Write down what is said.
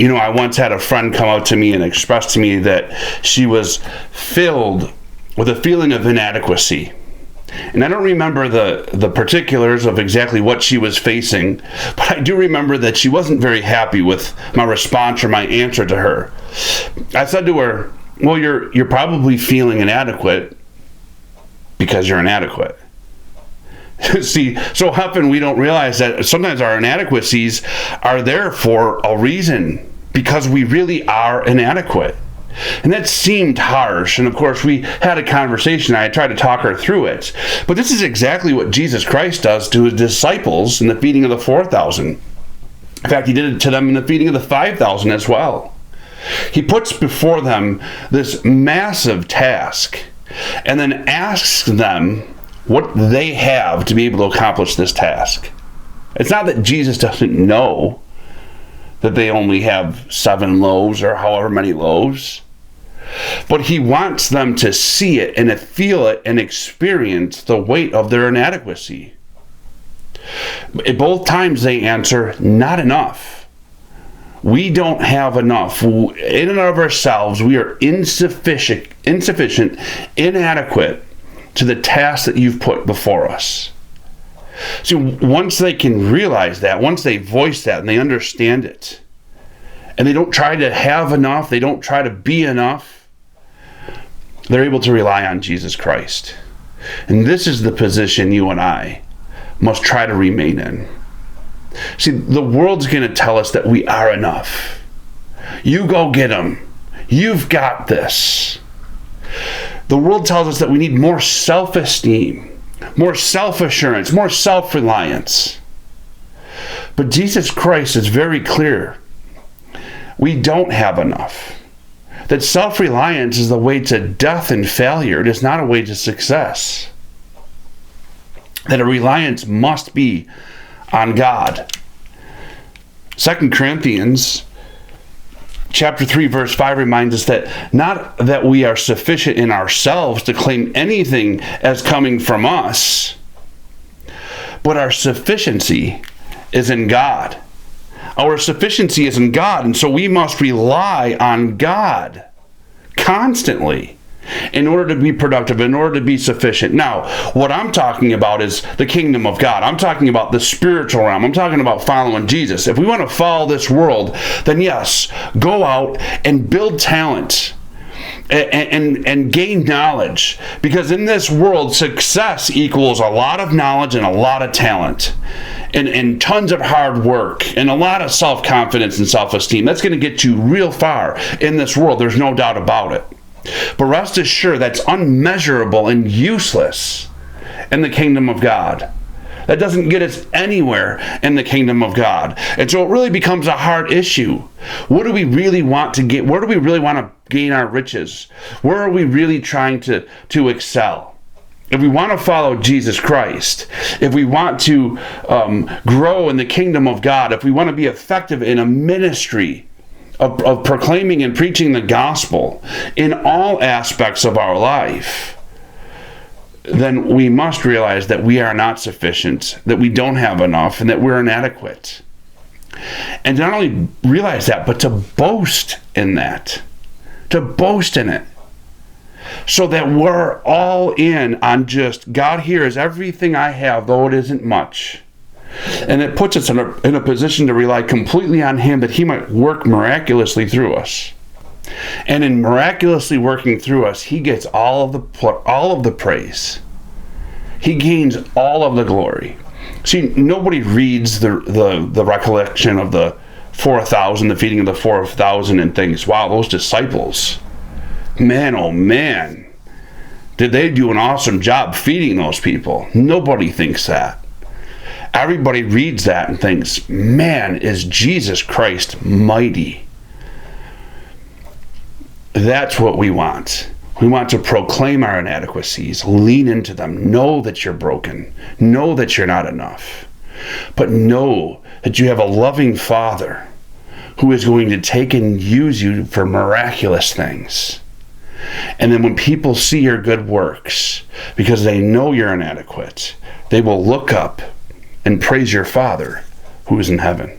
I once had a friend come out to me and express to me that she was filled with a feeling of inadequacy. And I don't remember the particulars of exactly what she was facing, but I do remember that she wasn't very happy with my response or my answer to her. I said to her, well, you're probably feeling inadequate because you're inadequate. See, so often we don't realize that sometimes our inadequacies are there for a reason, because we really are inadequate. And that seemed harsh, and of course we had a conversation. I tried to talk her through it. But this is exactly what Jesus Christ does to his disciples in the feeding of the 4,000. In fact, he did it to them in the feeding of the 5,000 as well. He puts before them this massive task, and then asks them what they have to be able to accomplish this task. It's not that Jesus doesn't know that they only have 7 loaves or however many loaves, but he wants them to see it and to feel it and experience the weight of their inadequacy. At both times they answer, not enough. We don't have enough. In and of ourselves, we are insufficient, inadequate to the task that you've put before us. See, once they can realize that, once they voice that and they understand it, and they don't try to have enough, they don't try to be enough, they're able to rely on Jesus Christ. And this is the position you and I must try to remain in. See, the world's going to tell us that we are enough. You go get them. You've got this. The world tells us that we need more self-esteem, more self-assurance, more self-reliance. But Jesus Christ is very clear. We don't have enough. That self-reliance is the way to death and failure. It is not a way to success. That a reliance must be on God. 2 Corinthians chapter 3, verse 5 reminds us that not that we are sufficient in ourselves to claim anything as coming from us, but our sufficiency is in God. Our sufficiency is in God, and so we must rely on God constantly in order to be productive, in order to be sufficient. Now, what I'm talking about is the kingdom of God. I'm talking about the spiritual realm. I'm talking about following Jesus. If we want to follow this world, then yes, go out and build talent and gain knowledge. Because in this world, success equals a lot of knowledge and a lot of talent. And tons of hard work and a lot of self-confidence and self-esteem. That's going to get you real far in this world. There's no doubt about it. But rest assured, that's unmeasurable and useless in the kingdom of God. That doesn't get us anywhere in the kingdom of God. And so it really becomes a hard issue. What do we really want to get? Where do we really want to gain our riches? Where are we really trying to excel? If we want to follow Jesus Christ, if we want to grow in the kingdom of God, if we want to be effective in a ministry of proclaiming and preaching the gospel in all aspects of our life, then we must realize that we are not sufficient, that we don't have enough, and that we're inadequate. And not only realize that, but to boast in that, to boast in it. So that we're all in on just, God, here is everything I have, though it isn't much. And it puts us in a position to rely completely on Him, that He might work miraculously through us. And in miraculously working through us, He gets all of the praise. He gains all of the glory. See, nobody reads the recollection of the 4,000, the feeding of the 4,000, and thinks, wow, those disciples, man, oh man, did they do an awesome job feeding those people? Nobody thinks that. Everybody reads that and thinks, man, is Jesus Christ mighty. That's what we want. We want to proclaim our inadequacies, lean into them, know that you're broken, know that you're not enough, but know that you have a loving Father who is going to take and use you for miraculous things. And then when people see your good works, because they know you're inadequate, they will look up and praise your Father who is in heaven.